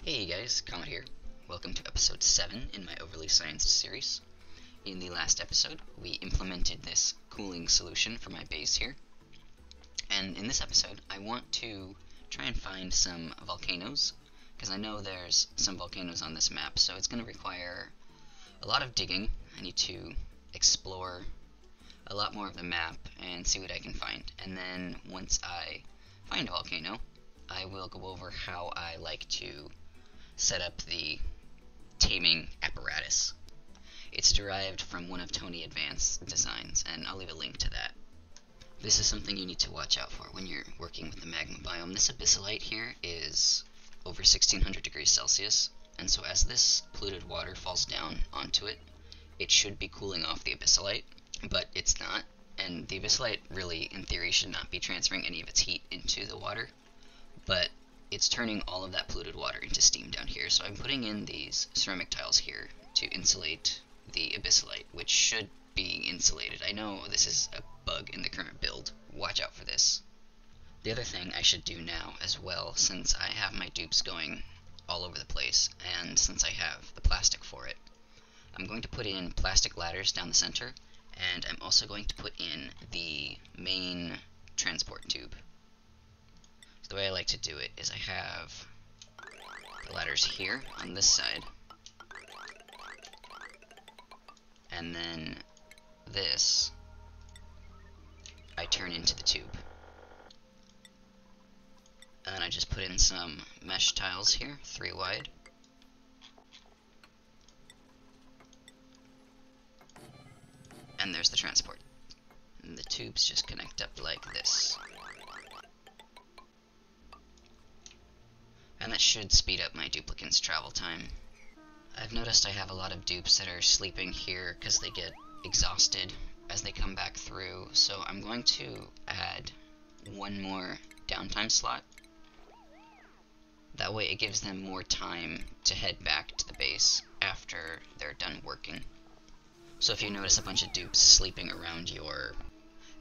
Hey guys, Comet here. Welcome to episode 7 in my Overly Scienced series. In the last episode, we implemented this cooling solution for my base here. And in this episode, I want to try and find some volcanoes, because I know there's some volcanoes on this map, so it's going to require a lot of digging. I need to explore a lot more of the map and see what I can find. And then once I find a volcano, I will go over how I like to set up the taming apparatus. It's derived from one of Tony Advanced's designs, and I'll leave a link to that. This is something you need to watch out for when you're working with the magma biome. This abyssalite here is over 1600 degrees Celsius, and so as this polluted water falls down onto it, it should be cooling off the abyssalite, but it's not, and the abyssalite really, in theory, should not be transferring any of its heat into the water, but it's turning all of that polluted water into steam down here. So I'm putting in these ceramic tiles here to insulate the abyssalite, which should be insulated. I know this is a bug in the current build. Watch out for this. The other thing I should do now as well, since I have my dupes going all over the place, and since I have the plastic for it, I'm going to put in plastic ladders down the center, and I'm also going to put in the main transport tube. The way I like to do it is I have the ladders here on this side, and then this I turn into the tube. And then I just put in some mesh tiles here, 3 wide. And there's the transport. And the tubes just connect up like this. And that should speed up my duplicant's travel time. I've noticed I have a lot of dupes that are sleeping here because they get exhausted as they come back through, so I'm going to add one more downtime slot. That way it gives them more time to head back to the base after they're done working. So if you notice a bunch of dupes sleeping around your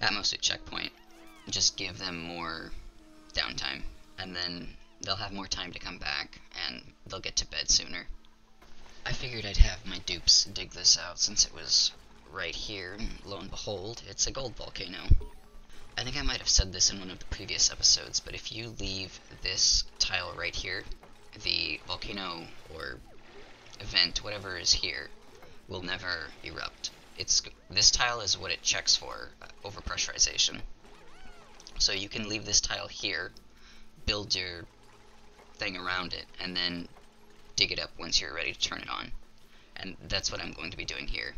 atmosuit checkpoint, just give them more downtime, and then they'll have more time to come back, and they'll get to bed sooner. I figured I'd have my dupes dig this out since it was right here, and lo and behold, it's a gold volcano. I think I might have said this in one of the previous episodes, but if you leave this tile right here, the volcano or event, whatever is here, will never erupt. This tile is what it checks for overpressurization. So you can leave this tile here, build your thing around it, and then dig it up once you're ready to turn it on. And that's what I'm going to be doing here.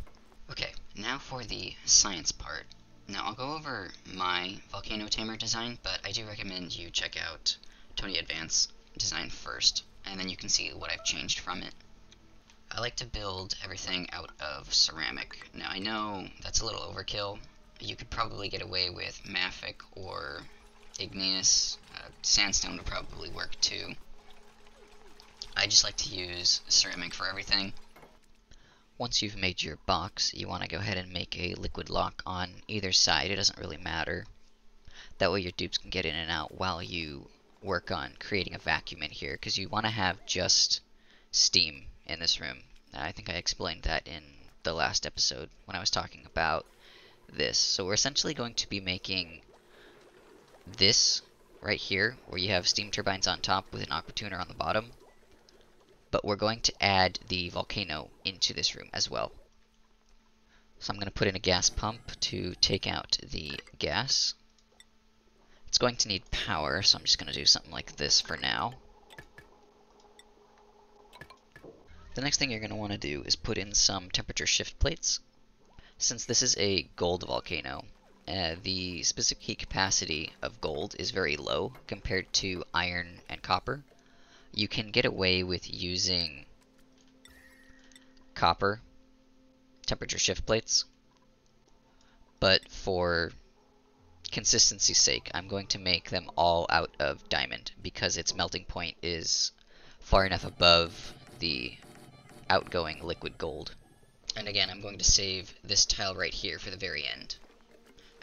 Okay, now for the science part. Now I'll go over my volcano tamer design, but I do recommend you check out Tony Advanced's design first, and then you can see what I've changed from it. I like to build everything out of ceramic. Now I know that's a little overkill. You could probably get away with mafic or igneous. Sandstone would probably work too. I just like to use ceramic for everything. Once you've made your box, you want to go ahead and make a liquid lock on either side. It doesn't really matter. That way your dupes can get in and out while you work on creating a vacuum in here, because you want to have just steam in this room. I think I explained that in the last episode when I was talking about this. So we're essentially going to be making this right here, where you have steam turbines on top with an aqua tuner on the bottom. But we're going to add the volcano into this room as well. So I'm going to put in a gas pump to take out the gas. It's going to need power, so I'm just going to do something like this for now. The next thing you're going to want to do is put in some temperature shift plates. Since this is a gold volcano, the specific heat capacity of gold is very low compared to iron and copper. You can get away with using copper temperature shift plates, but for consistency's sake, I'm going to make them all out of diamond because its melting point is far enough above the outgoing liquid gold. And again, I'm going to save this tile right here for the very end.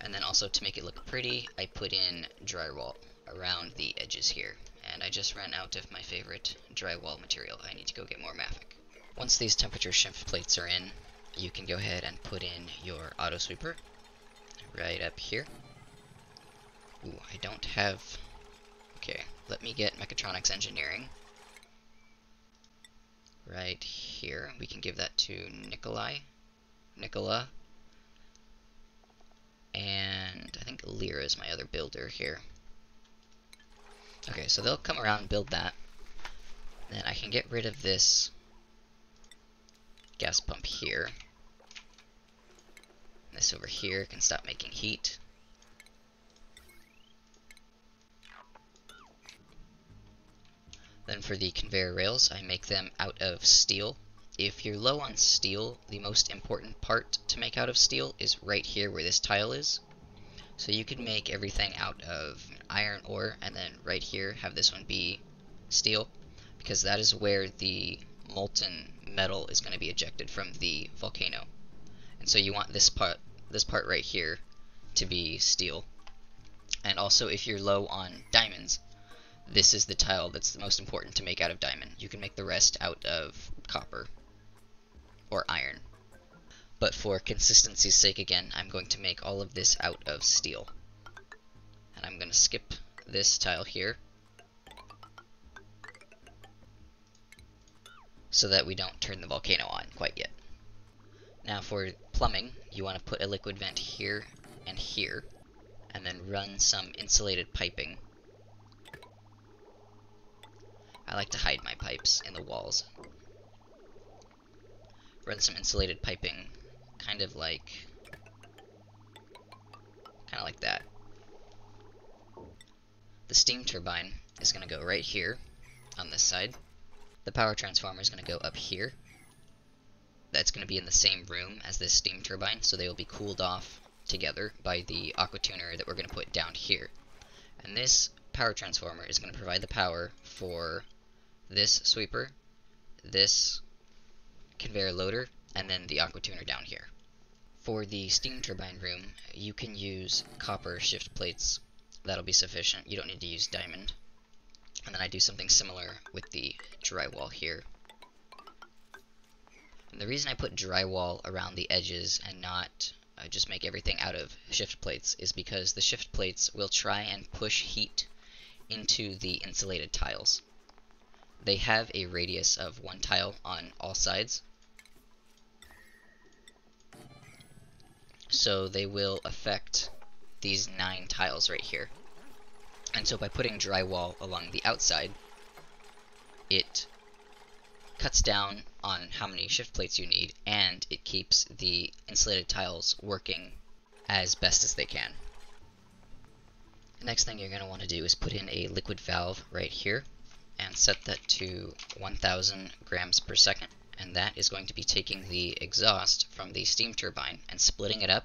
And then also to make it look pretty, I put in drywall around the edges here. and I just ran out of my favorite drywall material. I need to go get more mafic. Once these temperature shift plates are in, you can go ahead and put in your auto sweeper right up here. Ooh, I don't have... Okay, let me get mechatronics engineering. Right here, we can give that to Nicola, and I think Lyra is my other builder here. Okay, so they'll come around and build that. Then I can get rid of this gas pump here. This over here can stop making heat. Then for the conveyor rails, I make them out of steel. If you're low on steel, the most important part to make out of steel is right here where this tile is. So you could make everything out of iron ore, and then right here have this one be steel, because that is where the molten metal is going to be ejected from the volcano. And so you want this part right here to be steel. And also, if you're low on diamonds, this is the tile that's the most important to make out of diamond. You can make the rest out of copper or iron. But for consistency's sake, again, I'm going to make all of this out of steel. And I'm going to skip this tile here, so that we don't turn the volcano on quite yet. Now for plumbing, you want to put a liquid vent here and here, and then run some insulated piping. I like to hide my pipes in the walls. Run some insulated piping, kind of like that. The steam turbine is going to go right here on this side. The power transformer is going to go up here. That's going to be in the same room as this steam turbine, so they will be cooled off together by the aqua tuner that we're going to put down here. And this power transformer is going to provide the power for this sweeper, this conveyor loader, and then the aqua tuner down here. For the steam turbine room, you can use copper shift plates. That'll be sufficient. You don't need to use diamond. And then I do something similar with the drywall here. And the reason I put drywall around the edges and not just make everything out of shift plates is because the shift plates will try and push heat into the insulated tiles. They have a radius of 1 tile on all sides, so they will affect these 9 tiles right here. And so by putting drywall along the outside, it cuts down on how many shift plates you need, and it keeps the insulated tiles working as best as they can. The next thing you're going to want to do is put in a liquid valve right here, and set that to 1000 grams per second, and that is going to be taking the exhaust from the steam turbine and splitting it up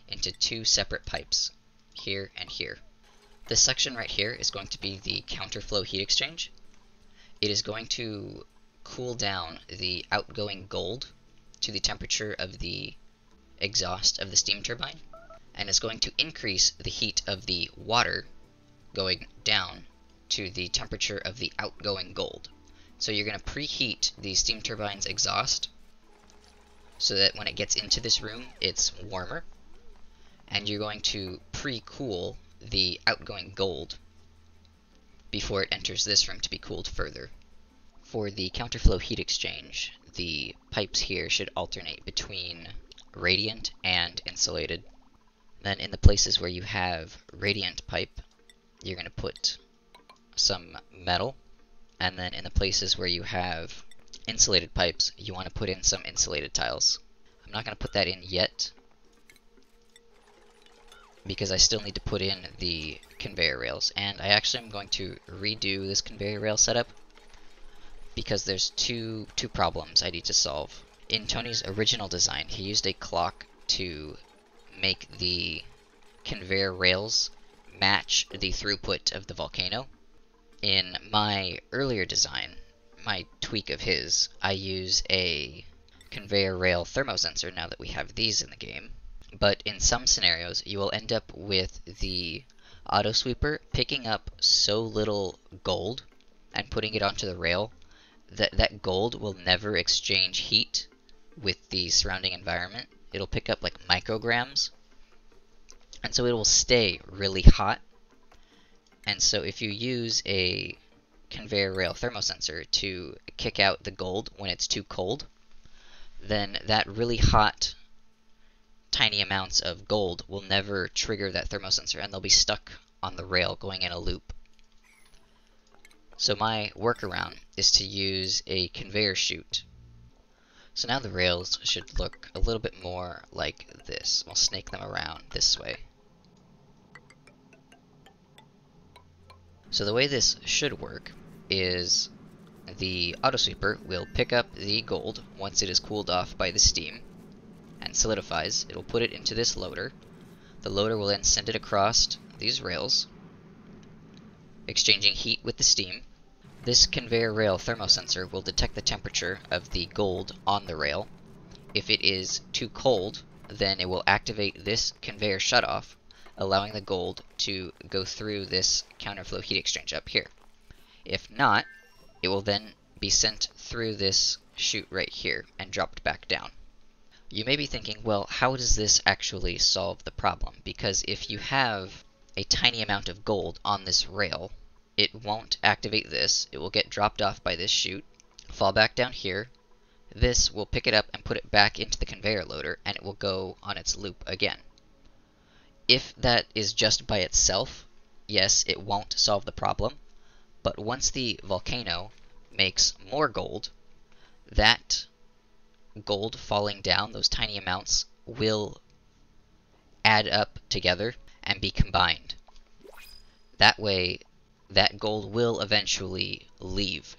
into 2 separate pipes, here and here. This section right here is going to be the counterflow heat exchange. It is going to cool down the outgoing gold to the temperature of the exhaust of the steam turbine, and it's going to increase the heat of the water going down to the temperature of the outgoing gold. So you're going to preheat the steam turbine's exhaust so that when it gets into this room it's warmer, and you're going to pre-cool the outgoing gold before it enters this room to be cooled further. For the counterflow heat exchange, the pipes here should alternate between radiant and insulated. Then in the places where you have radiant pipe, you're going to put some metal, and then in the places where you have insulated pipes, you want to put in some insulated tiles. I'm not going to put that in yet, because I still need to put in the conveyor rails, and I actually am going to redo this conveyor rail setup, because there's two problems I need to solve. In Tony's original design, he used a clock to make the conveyor rails match the throughput of the volcano. In my earlier design, my tweak of his, I use a conveyor rail thermosensor now that we have these in the game. But in some scenarios, you will end up with the auto sweeper picking up so little gold and putting it onto the rail that that gold will never exchange heat with the surrounding environment. It'll pick up like micrograms, and so it will stay really hot. And so if you use a conveyor rail thermosensor to kick out the gold when it's too cold, then that really hot tiny amounts of gold will never trigger that thermosensor, and they'll be stuck on the rail going in a loop. So my workaround is to use a conveyor chute. So now the rails should look a little bit more like this. We'll snake them around this way. So the way this should work is the autosweeper will pick up the gold once it is cooled off by the steam and solidifies. It will put it into this loader. The loader will then send it across these rails, exchanging heat with the steam. This conveyor rail thermosensor will detect the temperature of the gold on the rail. If it is too cold, then it will activate this conveyor shutoff, allowing the gold to go through this counterflow heat exchange up here. If not, it will then be sent through this chute right here and dropped back down. You may be thinking, well, how does this actually solve the problem? Because if you have a tiny amount of gold on this rail, it won't activate this. It will get dropped off by this chute, fall back down here. This will pick it up and put it back into the conveyor loader, and it will go on its loop again. If that is just by itself, yes, it won't solve the problem. But once the volcano makes more gold, that gold falling down, those tiny amounts, will add up together and be combined. That way, that gold will eventually leave.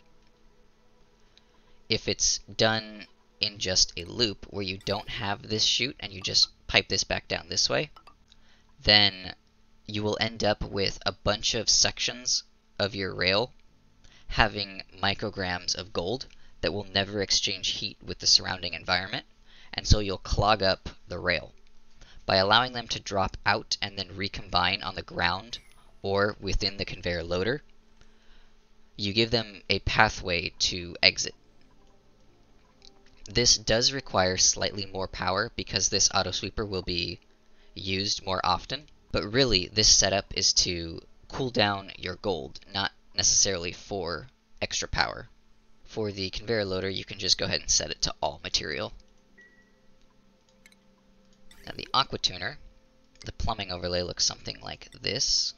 If it's done in just a loop where you don't have this chute and you just pipe this back down this way, then you will end up with a bunch of sections of your rail having micrograms of gold that will never exchange heat with the surrounding environment, and so you'll clog up the rail. By allowing them to drop out and then recombine on the ground or within the conveyor loader, you give them a pathway to exit. This does require slightly more power because this autosweeper will be used more often, but really this setup is to cool down your gold, not necessarily for extra power. For the conveyor loader, you can just go ahead and set it to all material. Now the aqua tuner, the plumbing overlay looks something like this.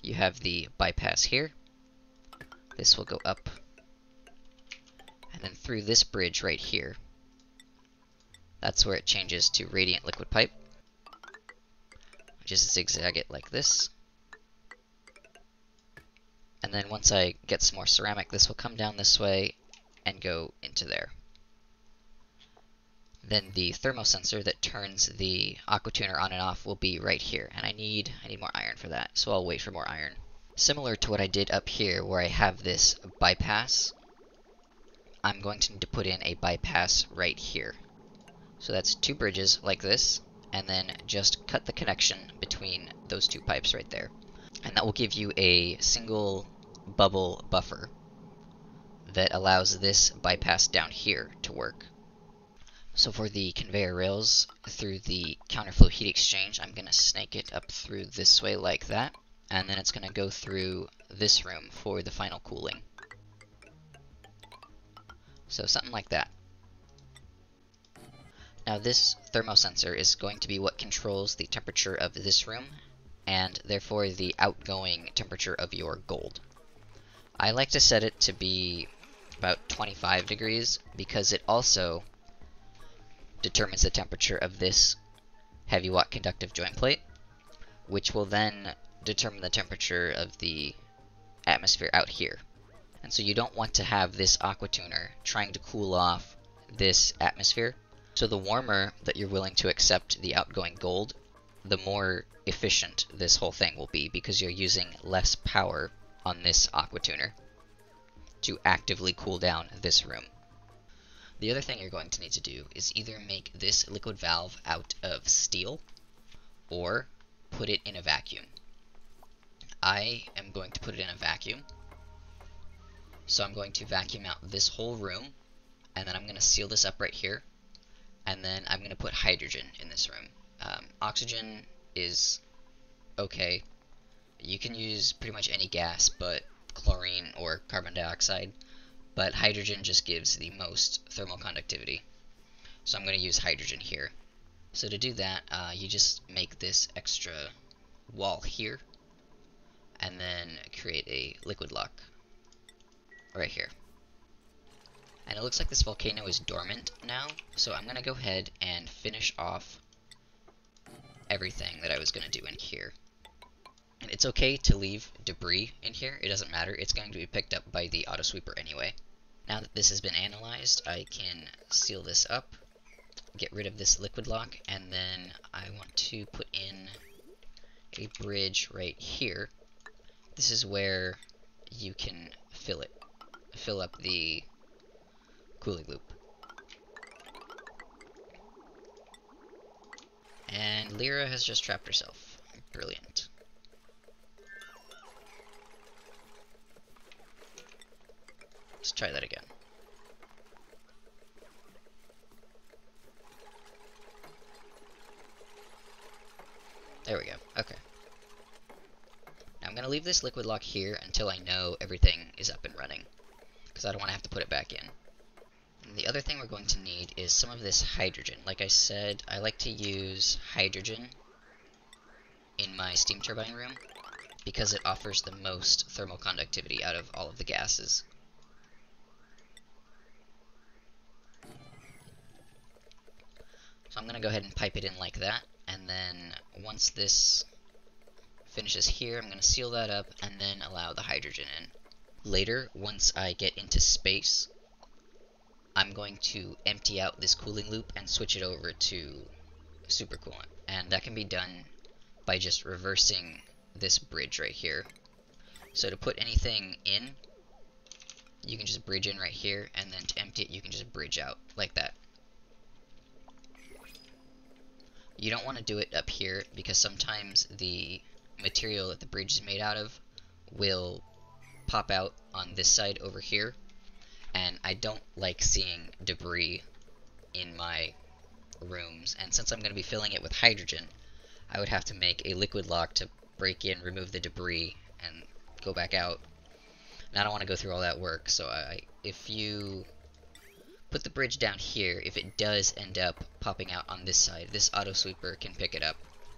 You have the bypass here. This will go up and then through this bridge right here. That's where it changes to radiant liquid pipe. Just zigzag it like this. And then once I get some more ceramic, this will come down this way and go into there. Then the thermosensor that turns the aqua tuner on and off will be right here, and I need more iron for that, so I'll wait for more iron. Similar to what I did up here where I have this bypass, I'm going to need to put in a bypass right here. So that's two bridges like this, and then just cut the connection between those two pipes right there. And that will give you a single bubble buffer that allows this bypass down here to work. So for the conveyor rails through the counterflow heat exchange, I'm going to snake it up through this way like that, and then it's going to go through this room for the final cooling. So something like that. Now this thermosensor is going to be what controls the temperature of this room, and therefore the outgoing temperature of your gold. I like to set it to be about 25 degrees because it also determines the temperature of this heavy watt conductive joint plate, which will then determine the temperature of the atmosphere out here. And so you don't want to have this aqua tuner trying to cool off this atmosphere. So the warmer that you're willing to accept the outgoing gold, the more efficient this whole thing will be because you're using less power on this aqua tuner to actively cool down this room. The other thing you're going to need to do is either make this liquid valve out of steel or put it in a vacuum. I am going to put it in a vacuum. So I'm going to vacuum out this whole room, and then I'm going to seal this up right here, and then I'm going to put hydrogen in this room. Oxygen is okay. You can use pretty much any gas but chlorine or carbon dioxide, but hydrogen just gives the most thermal conductivity. So I'm going to use hydrogen here. So to do that, you just make this extra wall here, and then create a liquid lock right here. And it looks like this volcano is dormant now, so I'm going to go ahead and finish off everything that I was going to do in here. And it's okay to leave debris in here, it doesn't matter, it's going to be picked up by the auto sweeper anyway. Now that this has been analyzed, I can seal this up, get rid of this liquid lock, and then I want to put in a bridge right here. This is where you can fill up the cooling loop. And Lyra has just trapped herself. Brilliant. Let's try that again. There we go. Okay. Now I'm going to leave this liquid lock here until I know everything is up and running, because I don't want to have to put it back in. And the other thing we're going to need is some of this hydrogen. Like I said, I like to use hydrogen in my steam turbine room because it offers the most thermal conductivity out of all of the gases. So I'm going to go ahead and pipe it in like that, and then once this finishes here, I'm going to seal that up and then allow the hydrogen in. Later, once I get into space, I'm going to empty out this cooling loop and switch it over to supercoolant. And that can be done by just reversing this bridge right here. So to put anything in, you can just bridge in right here, and then to empty it, you can just bridge out like that. You don't want to do it up here because sometimes the material that the bridge is made out of will pop out on this side over here, and I don't like seeing debris in my rooms, and since I'm going to be filling it with hydrogen, I would have to make a liquid lock to break in, remove the debris, and go back out, and I don't want to go through all that work. So if you put the bridge down here, if it does end up popping out on this side, this auto sweeper can pick it up.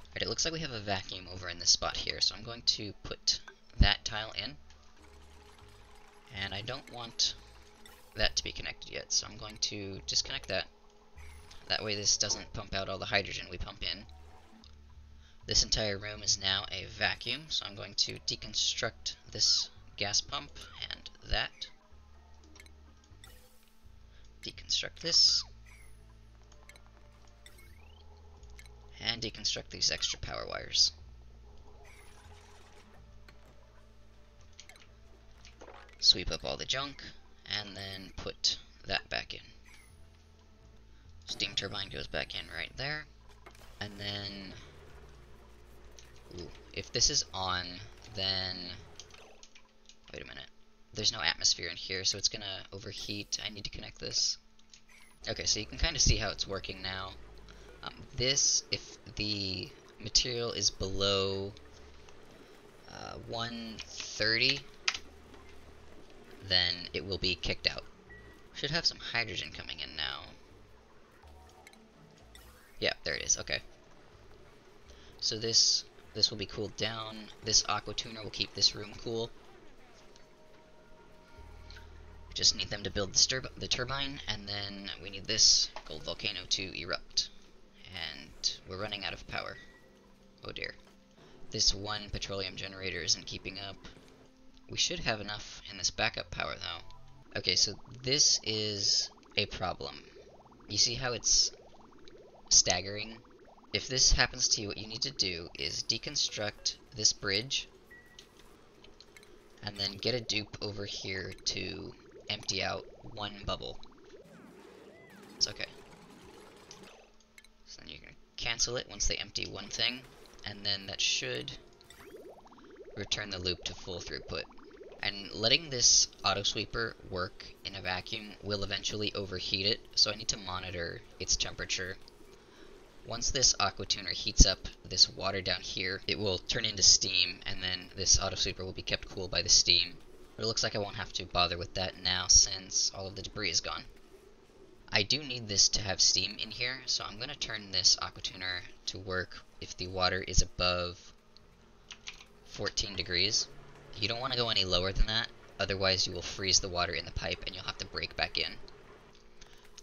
Alright, it looks like we have a vacuum over in this spot here, so I'm going to put that tile in, and I don't want that to be connected yet, so I'm going to disconnect that. That way this doesn't pump out all the hydrogen we pump in. This entire room is now a vacuum, so I'm going to deconstruct this gas pump and that. Deconstruct this. And deconstruct these extra power wires. Sweep up all the junk, and then put that back in. Steam turbine goes back in right there, and then, if this is on, then, wait a minute, there's no atmosphere in here, so it's gonna overheat. I need to connect this. Okay, so you can kind of see how it's working now. This, if the material is below 130, then it will be kicked out. Should have some hydrogen coming in now. Yeah, there it is, okay. So this will be cooled down. This aqua tuner will keep this room cool. We just need them to build the turbine, and then we need this gold volcano to erupt. And we're running out of power. Oh dear. This one petroleum generator isn't keeping up. We should have enough in this backup power though. Okay, so this is a problem. You see how it's staggering? If this happens to you, what you need to do is deconstruct this bridge, and then get a dupe over here to empty out one bubble. It's okay. So then you're going to cancel it once they empty one thing, and then that should return the loop to full throughput. And letting this auto sweeper work in a vacuum will eventually overheat it, so I need to monitor its temperature. Once this aqua tuner heats up this water down here, it will turn into steam, and then this auto sweeper will be kept cool by the steam. But it looks like I won't have to bother with that now since all of the debris is gone. I do need this to have steam in here, so I'm going to turn this aqua tuner to work if the water is above 14 degrees. You don't want to go any lower than that, otherwise you will freeze the water in the pipe and you'll have to break back in.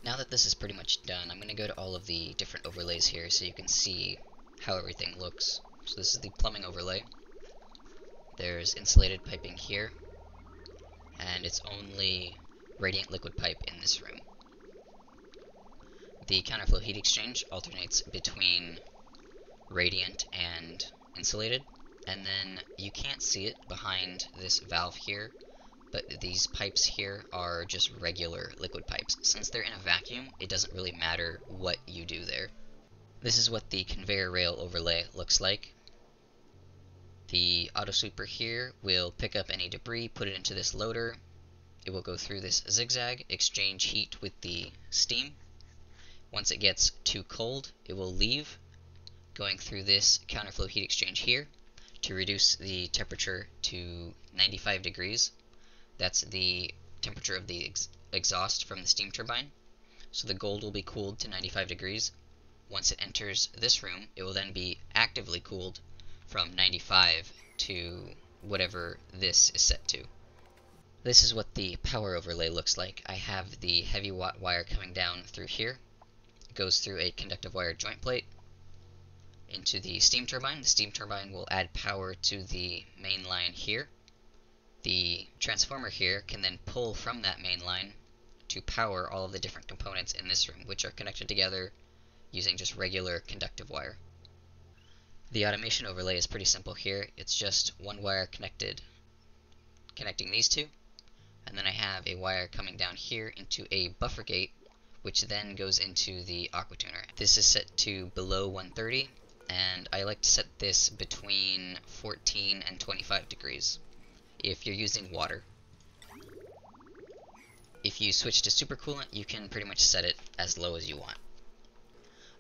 Now that this is pretty much done, I'm going to go to all of the different overlays here so you can see how everything looks. So this is the plumbing overlay. There's insulated piping here, and it's only radiant liquid pipe in this room. The counterflow heat exchange alternates between radiant and insulated. And then you can't see it behind this valve here, but these pipes here are just regular liquid pipes. Since they're in a vacuum, it doesn't really matter what you do there. This is what the conveyor rail overlay looks like. The auto sweeper here will pick up any debris, put it into this loader. It will go through this zigzag, exchange heat with the steam. Once it gets too cold, it will leave, going through this counterflow heat exchange here, to reduce the temperature to 95 degrees. That's the temperature of the exhaust from the steam turbine. So the gold will be cooled to 95 degrees. Once it enters this room, it will then be actively cooled from 95 to whatever this is set to. This is what the power overlay looks like. I have the heavy watt wire coming down through here. It goes through a conductive wire joint plate into the steam turbine. The steam turbine will add power to the main line here. The transformer here can then pull from that main line to power all of the different components in this room, which are connected together using just regular conductive wire. The automation overlay is pretty simple here. It's just one wire connecting these two, and then I have a wire coming down here into a buffer gate, which then goes into the aqua tuner. This is set to below 130, and I like to set this between 14 and 25 degrees if you're using water. If you switch to supercoolant, you can pretty much set it as low as you want.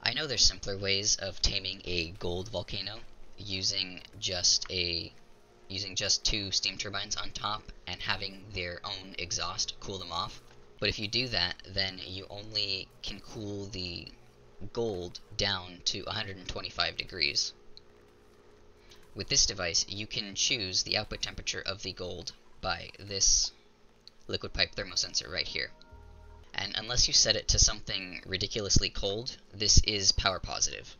I know there's simpler ways of taming a gold volcano using just two steam turbines on top and having their own exhaust cool them off. But if you do that, then you only can cool the gold down to 125 degrees. With this device, you can choose the output temperature of the gold by this liquid pipe thermosensor right here. And unless you set it to something ridiculously cold, this is power positive.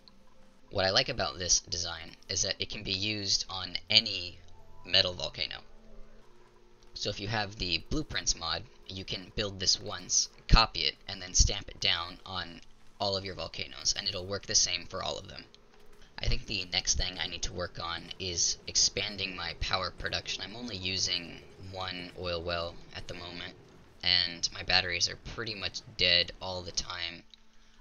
What I like about this design is that it can be used on any metal volcano. So if you have the blueprints mod, you can build this once, copy it, and then stamp it down on all of your volcanoes, and it'll work the same for all of them. I think the next thing I need to work on is expanding my power production. I'm only using one oil well at the moment, and my batteries are pretty much dead all the time.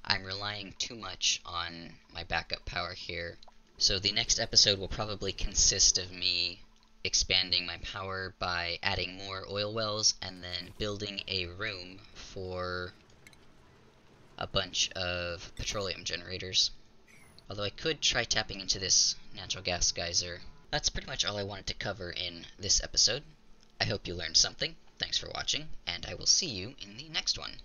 I'm relying too much on my backup power here. So the next episode will probably consist of me expanding my power by adding more oil wells and then building a room for a bunch of petroleum generators. Although I could try tapping into this natural gas geyser. That's pretty much all I wanted to cover in this episode. I hope you learned something. Thanks for watching, and I will see you in the next one.